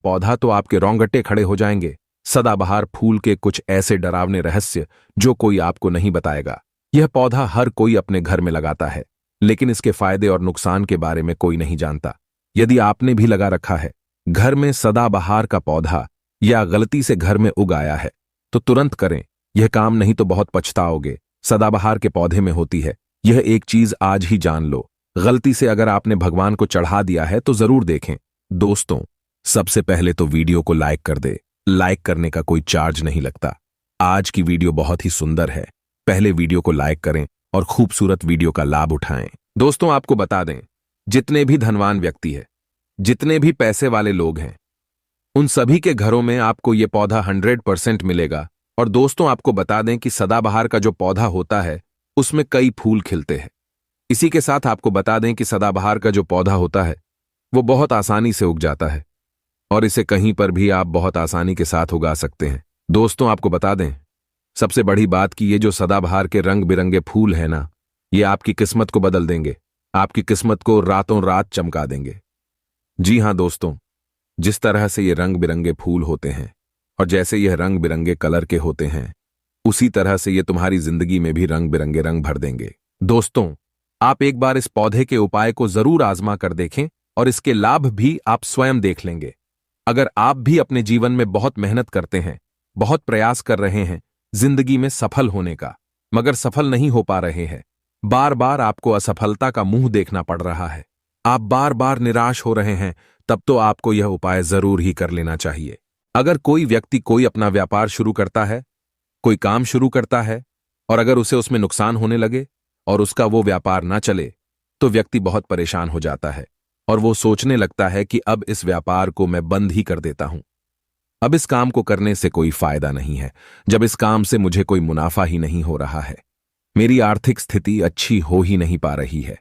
पौधा तो आपके रोंगटे खड़े हो जाएंगे। सदाबहार फूल के कुछ ऐसे डरावने रहस्य जो कोई आपको नहीं बताएगा। यह पौधा हर कोई अपने घर में लगाता है, लेकिन इसके फायदे और नुकसान के बारे में कोई नहीं जानता। यदि आपने भी लगा रखा है घर में सदाबहार का पौधा या गलती से घर में उग आया है तो तुरंत करें, यह काम नहीं तो बहुत पछताओगे। सदाबहार के पौधे में होती है यह एक चीज आज ही जान लो। गलती से अगर आपने भगवान को चढ़ा दिया है तो जरूर देखें। दोस्तों, सबसे पहले तो वीडियो को लाइक कर दे। लाइक करने का कोई चार्ज नहीं लगता। आज की वीडियो बहुत ही सुंदर है। पहले वीडियो को लाइक करें और खूबसूरत वीडियो का लाभ उठाएं। दोस्तों, आपको बता दें, जितने भी धनवान व्यक्ति है, जितने भी पैसे वाले लोग हैं, उन सभी के घरों में आपको यह पौधा 100% मिलेगा। और दोस्तों, आपको बता दें कि सदाबहार का जो पौधा होता है उसमें कई फूल खिलते हैं। इसी के साथ आपको बता दें कि सदाबहार का जो पौधा होता है वो बहुत आसानी से उग जाता है और इसे कहीं पर भी आप बहुत आसानी के साथ उगा सकते हैं। दोस्तों, आपको बता दें, सबसे बड़ी बात कि ये जो सदाबहार के रंग बिरंगे फूल है ना, ये आपकी किस्मत को बदल देंगे, आपकी किस्मत को रातों रात चमका देंगे। जी हां दोस्तों, जिस तरह से ये रंग बिरंगे फूल होते हैं और जैसे यह रंग बिरंगे कलर के होते हैं, उसी तरह से ये तुम्हारी जिंदगी में भी रंग बिरंगे रंग भर देंगे। दोस्तों, आप एक बार इस पौधे के उपाय को जरूर आजमा कर देखें और इसके लाभ भी आप स्वयं देख लेंगे। अगर आप भी अपने जीवन में बहुत मेहनत करते हैं, बहुत प्रयास कर रहे हैं जिंदगी में सफल होने का, मगर सफल नहीं हो पा रहे हैं, बार बार आपको असफलता का मुंह देखना पड़ रहा है, आप बार बार निराश हो रहे हैं, तब तो आपको यह उपाय जरूर ही कर लेना चाहिए। अगर कोई व्यक्ति कोई अपना व्यापार शुरू करता है, कोई काम शुरू करता है और अगर उसे उसमें नुकसान होने लगे और उसका वो व्यापार ना चले, तो व्यक्ति बहुत परेशान हो जाता है और वो सोचने लगता है कि अब इस व्यापार को मैं बंद ही कर देता हूं। अब इस काम को करने से कोई फायदा नहीं है, जब इस काम से मुझे कोई मुनाफा ही नहीं हो रहा है, मेरी आर्थिक स्थिति अच्छी हो ही नहीं पा रही है।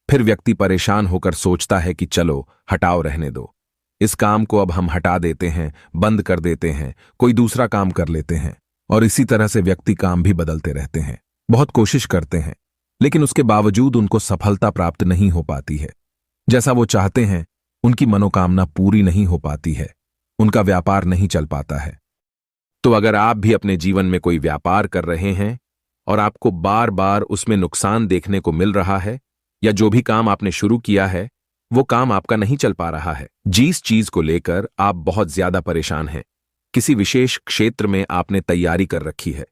फिर व्यक्ति परेशान होकर सोचता है कि चलो हटाओ, रहने दो, इस काम को अब हम हटा देते हैं, बंद कर देते हैं, कोई दूसरा काम कर लेते हैं। और इसी तरह से व्यक्ति काम भी बदलते रहते हैं, बहुत कोशिश करते हैं, लेकिन उसके बावजूद उनको सफलता प्राप्त नहीं हो पाती है। जैसा वो चाहते हैं उनकी मनोकामना पूरी नहीं हो पाती है, उनका व्यापार नहीं चल पाता है। तो अगर आप भी अपने जीवन में कोई व्यापार कर रहे हैं और आपको बार बार उसमें नुकसान देखने को मिल रहा है, या जो भी काम आपने शुरू किया है वो काम आपका नहीं चल पा रहा है, जिस चीज को लेकर आप बहुत ज्यादा परेशान हैं, किसी विशेष क्षेत्र में आपने तैयारी कर रखी है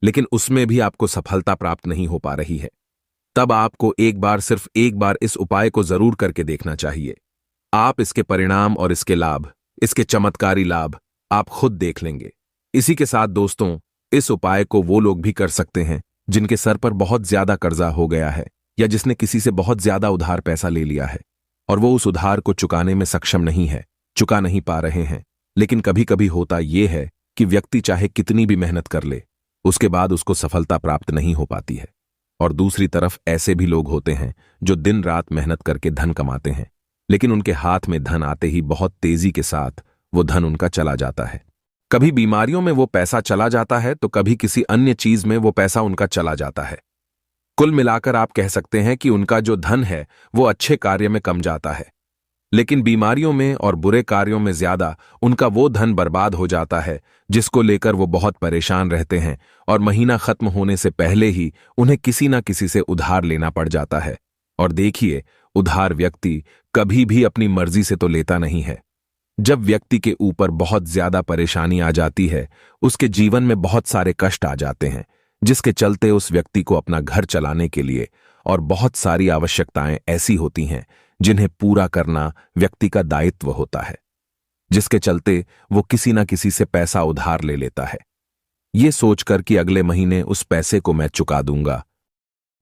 लेकिन उसमें भी आपको सफलता प्राप्त नहीं हो पा रही है, तब आपको एक बार, सिर्फ एक बार इस उपाय को जरूर करके देखना चाहिए। आप इसके परिणाम और इसके लाभ, इसके चमत्कारी लाभ आप खुद देख लेंगे। इसी के साथ दोस्तों, इस उपाय को वो लोग भी कर सकते हैं जिनके सर पर बहुत ज्यादा कर्जा हो गया है या जिसने किसी से बहुत ज्यादा उधार पैसा ले लिया है और वो उस उधार को चुकाने में सक्षम नहीं है, चुका नहीं पा रहे हैं। लेकिन कभी कभी होता यह है कि व्यक्ति चाहे कितनी भी मेहनत कर ले, उसके बाद उसको सफलता प्राप्त नहीं हो पाती है। और दूसरी तरफ ऐसे भी लोग होते हैं जो दिन रात मेहनत करके धन कमाते हैं, लेकिन उनके हाथ में धन आते ही बहुत तेजी के साथ वो धन उनका चला जाता है। कभी बीमारियों में वो पैसा चला जाता है तो कभी किसी अन्य चीज में वो पैसा उनका चला जाता है। कुल मिलाकर आप कह सकते हैं कि उनका जो धन है वो अच्छे कार्य में कम जाता है, लेकिन बीमारियों में और बुरे कार्यों में ज्यादा उनका वो धन बर्बाद हो जाता है जिसको लेकर वो बहुत परेशान रहते हैं और महीना खत्म होने से पहले ही उन्हें किसी ना किसी से उधार लेना पड़ जाता है। और देखिए, उधार व्यक्ति कभी भी अपनी मर्जी से तो लेता नहीं है। जब व्यक्ति के ऊपर बहुत ज्यादा परेशानी आ जाती है, उसके जीवन में बहुत सारे कष्ट आ जाते हैं, जिसके चलते उस व्यक्ति को अपना घर चलाने के लिए और बहुत सारी आवश्यकताएं ऐसी होती हैं जिन्हें पूरा करना व्यक्ति का दायित्व होता है, जिसके चलते वो किसी ना किसी से पैसा उधार ले लेता है, ये सोचकर कि अगले महीने उस पैसे को मैं चुका दूंगा।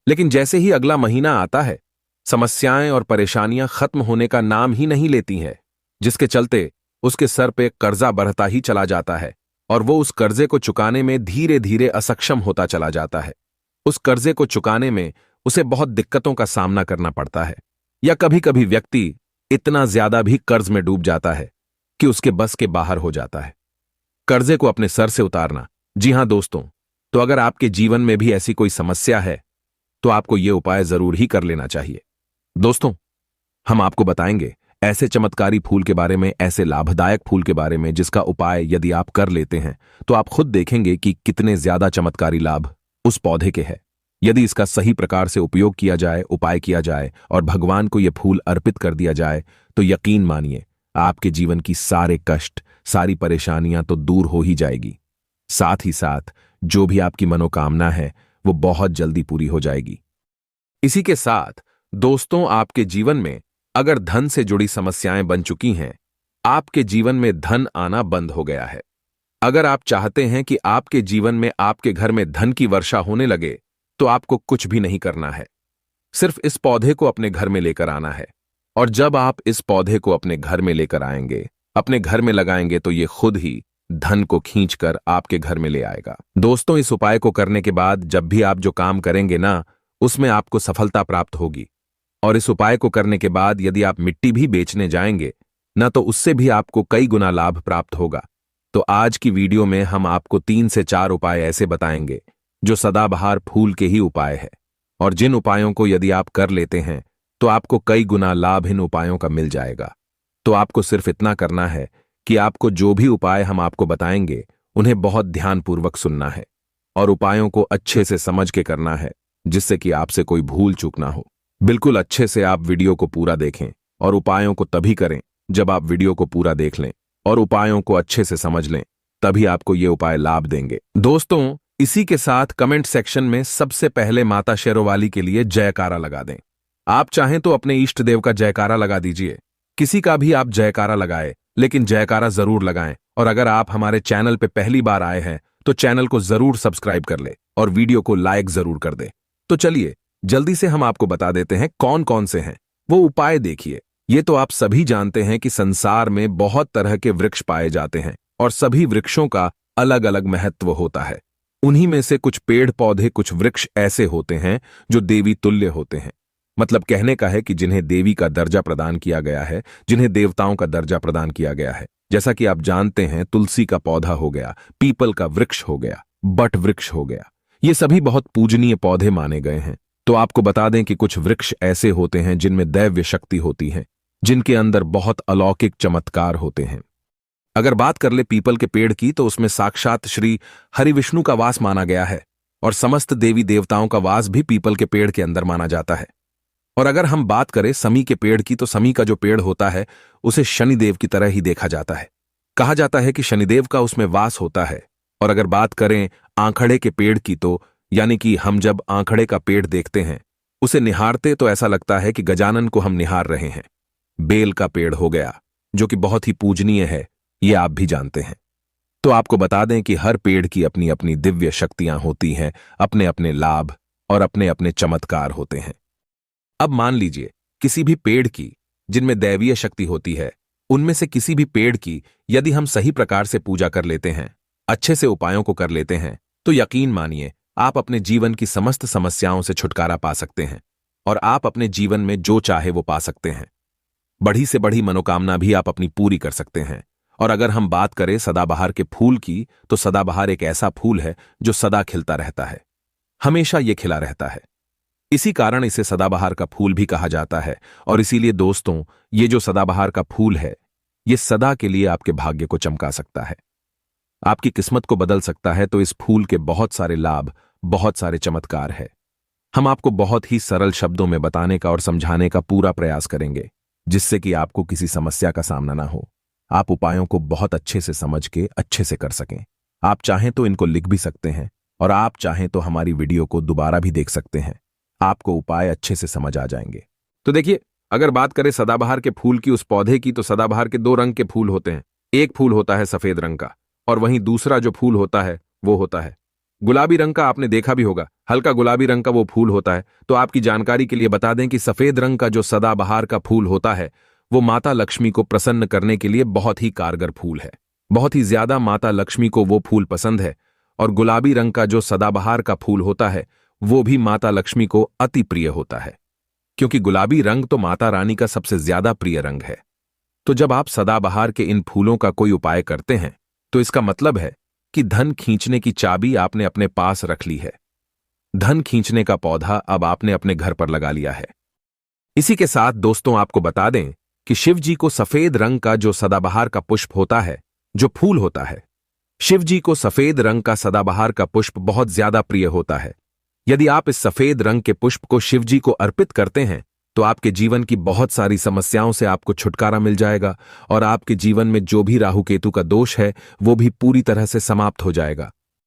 लेकिन जैसे ही अगला महीना आता है, समस्याएं और परेशानियां खत्म होने का नाम ही नहीं लेती हैं, जिसके चलते उसके सर पे कर्जा बढ़ता ही चला जाता है और वो उस कर्जे को चुकाने में धीरे धीरे असक्षम होता चला जाता है। उस कर्जे को चुकाने में उसे बहुत दिक्कतों का सामना करना पड़ता है, या कभी कभी व्यक्ति इतना ज्यादा भी कर्ज में डूब जाता है कि उसके बस के बाहर हो जाता है। कर्जे को अपने सर से उतारना, जी हां दोस्तों, तो अगर आपके जीवन में भी ऐसी कोई समस्या है तो आपको यह उपाय जरूर ही कर लेना चाहिए। दोस्तों, हम आपको बताएंगे ऐसे चमत्कारी फूल के बारे में, ऐसे लाभदायक फूल के बारे में जिसका उपाय यदि आप कर लेते हैं तो आप खुद देखेंगे कि कितने ज्यादा चमत्कारी लाभ उस पौधे के हैं। यदि इसका सही प्रकार से उपयोग किया जाए, उपाय किया जाए और भगवान को यह फूल अर्पित कर दिया जाए तो यकीन मानिए आपके जीवन की सारे कष्ट, सारी परेशानियां तो दूर हो ही जाएगी। साथ ही साथ जो भी आपकी मनोकामना है वो बहुत जल्दी पूरी हो जाएगी। इसी के साथ दोस्तों, आपके जीवन में अगर धन से जुड़ी समस्याएं बन चुकी हैं, आपके जीवन में धन आना बंद हो गया है, अगर आप चाहते हैं कि आपके जीवन में, आपके घर में धन की वर्षा होने लगे, तो आपको कुछ भी नहीं करना है। सिर्फ इस पौधे को अपने घर में लेकर आना है। और जब आप इस पौधे को अपने घर में लेकर आएंगे, अपने घर में लगाएंगे, तो ये खुद ही धन को खींचकर आपके घर में ले आएगा। दोस्तों, इस उपाय को करने के बाद जब भी आप जो काम करेंगे ना, उसमें आपको सफलता प्राप्त होगी। और इस उपाय को करने के बाद यदि आप मिट्टी भी बेचने जाएंगे ना, तो उससे भी आपको कई गुना लाभ प्राप्त होगा। तो आज की वीडियो में हम आपको 3 से 4 उपाय ऐसे बताएंगे जो सदाबहार फूल के ही उपाय है, और जिन उपायों को यदि आप कर लेते हैं तो आपको कई गुना लाभ इन उपायों का मिल जाएगा। तो आपको सिर्फ इतना करना है कि आपको जो भी उपाय हम आपको बताएंगे उन्हें बहुत ध्यानपूर्वक सुनना है और उपायों को अच्छे से समझ के करना है, जिससे कि आपसे कोई भूल चूक ना हो। बिल्कुल अच्छे से आप वीडियो को पूरा देखें और उपायों को तभी करें जब आप वीडियो को पूरा देख लें और उपायों को अच्छे से समझ लें, तभी आपको ये उपाय लाभ देंगे। दोस्तों, इसी के साथ कमेंट सेक्शन में सबसे पहले माता शेरोवाली के लिए जयकारा लगा दें। आप चाहें तो अपने इष्ट देव का जयकारा लगा दीजिए, किसी का भी आप जयकारा लगाएं, लेकिन जयकारा जरूर लगाएं। और अगर आप हमारे चैनल पे पहली बार आए हैं तो चैनल को जरूर सब्सक्राइब कर ले और वीडियो को लाइक जरूर कर दे। तो चलिए जल्दी से हम आपको बता देते हैं कौन कौन से हैं वो उपाय। देखिए, ये तो आप सभी जानते हैं कि संसार में बहुत तरह के वृक्ष पाए जाते हैं और सभी वृक्षों का अलग अलग महत्व होता है। उन्हीं में से कुछ पेड़ पौधे, कुछ वृक्ष ऐसे होते हैं जो देवी तुल्य होते हैं। मतलब कहने का है कि जिन्हें देवी का दर्जा प्रदान किया गया है, जिन्हें देवताओं का दर्जा प्रदान किया गया है। जैसा कि आप जानते हैं, तुलसी का पौधा हो गया, पीपल का वृक्ष हो गया, बट वृक्ष हो गया, ये सभी बहुत पूजनीय पौधे माने गए हैं। तो आपको बता दें कि कुछ वृक्ष ऐसे होते हैं जिनमें दैव्य शक्ति होती है, जिनके अंदर बहुत अलौकिक चमत्कार होते हैं। अगर बात कर ले पीपल के पेड़ की, तो उसमें साक्षात श्री हरिविष्णु का वास माना गया है और समस्त देवी देवताओं का वास भी पीपल के पेड़ के अंदर माना जाता है। और अगर हम बात करें समी के पेड़ की, तो समी का जो पेड़ होता है उसे शनिदेव की तरह ही देखा जाता है। कहा जाता है कि शनिदेव का उसमें वास होता है। और अगर बात करें आंखड़े के पेड़ की, तो यानी कि हम जब आंखड़े का पेड़ देखते हैं, उसे निहारते तो ऐसा लगता है कि गजानन को हम निहार रहे हैं। बेल का पेड़ हो गया, जो कि बहुत ही पूजनीय है, ये आप भी जानते हैं। तो आपको बता दें कि हर पेड़ की अपनी अपनी दिव्य शक्तियां होती हैं, अपने अपने लाभ और अपने अपने चमत्कार होते हैं। अब मान लीजिए किसी भी पेड़ की जिनमें दैवीय शक्ति होती है, उनमें से किसी भी पेड़ की यदि हम सही प्रकार से पूजा कर लेते हैं, अच्छे से उपायों को कर लेते हैं, तो यकीन मानिए आप अपने जीवन की समस्त समस्याओं से छुटकारा पा सकते हैं और आप अपने जीवन में जो चाहे वो पा सकते हैं। बड़ी से बड़ी मनोकामना भी आप अपनी पूरी कर सकते हैं। और अगर हम बात करें सदाबहार के फूल की, तो सदाबहार एक ऐसा फूल है जो सदा खिलता रहता है, हमेशा ये खिला रहता है। इसी कारण इसे सदाबहार का फूल भी कहा जाता है। और इसीलिए दोस्तों, ये जो सदाबहार का फूल है, ये सदा के लिए आपके भाग्य को चमका सकता है, आपकी किस्मत को बदल सकता है। तो इस फूल के बहुत सारे लाभ, बहुत सारे चमत्कार है। हम आपको बहुत ही सरल शब्दों में बताने का और समझाने का पूरा प्रयास करेंगे, जिससे कि आपको किसी समस्या का सामना ना हो, आप उपायों को बहुत अच्छे से समझ के अच्छे से कर सकें। आप चाहें तो इनको लिख भी सकते हैं और आप चाहें तो हमारी वीडियो को दोबारा भी देख सकते हैं, आपको उपाय अच्छे से समझ आ जाएंगे। तो देखिए, अगर बात करें सदाबहार के फूल की, उस पौधे की, तो सदाबहार के 2 रंग के फूल होते हैं। एक फूल होता है सफेद रंग का और वहीं दूसरा जो फूल होता है वो होता है गुलाबी रंग का। आपने देखा भी होगा, हल्का गुलाबी रंग का वो फूल होता है। तो आपकी जानकारी के लिए बता दें कि सफेद रंग का जो सदाबहार का फूल होता है, वो माता लक्ष्मी को प्रसन्न करने के लिए बहुत ही कारगर फूल है। बहुत ही ज्यादा माता लक्ष्मी को वो फूल पसंद है। और गुलाबी रंग का जो सदाबहार का फूल होता है, वो भी माता लक्ष्मी को अति प्रिय होता है, क्योंकि गुलाबी रंग तो माता रानी का सबसे ज्यादा प्रिय रंग है। तो जब आप सदाबहार के इन फूलों का कोई उपाय करते हैं, तो इसका मतलब है कि धन खींचने की चाबी आपने अपने पास रख ली है। धन खींचने का पौधा अब आपने अपने घर पर लगा लिया है। इसी के साथ दोस्तों, आपको बता दें कि शिव जी को सफेद रंग का जो सदाबहार का पुष्प होता है, जो फूल होता है, शिव जी को सफेद रंग का सदाबहार का पुष्प बहुत ज्यादा प्रिय होता है। यदि आप इस सफेद रंग के पुष्प को शिव जी को अर्पित करते हैं तो आपके जीवन की बहुत सारी समस्याओं से आपको छुटकारा मिल जाएगा और आपके जीवन में जो भी राहु केतु का दोष है वो भी पूरी तरह से समाप्त हो जाएगा।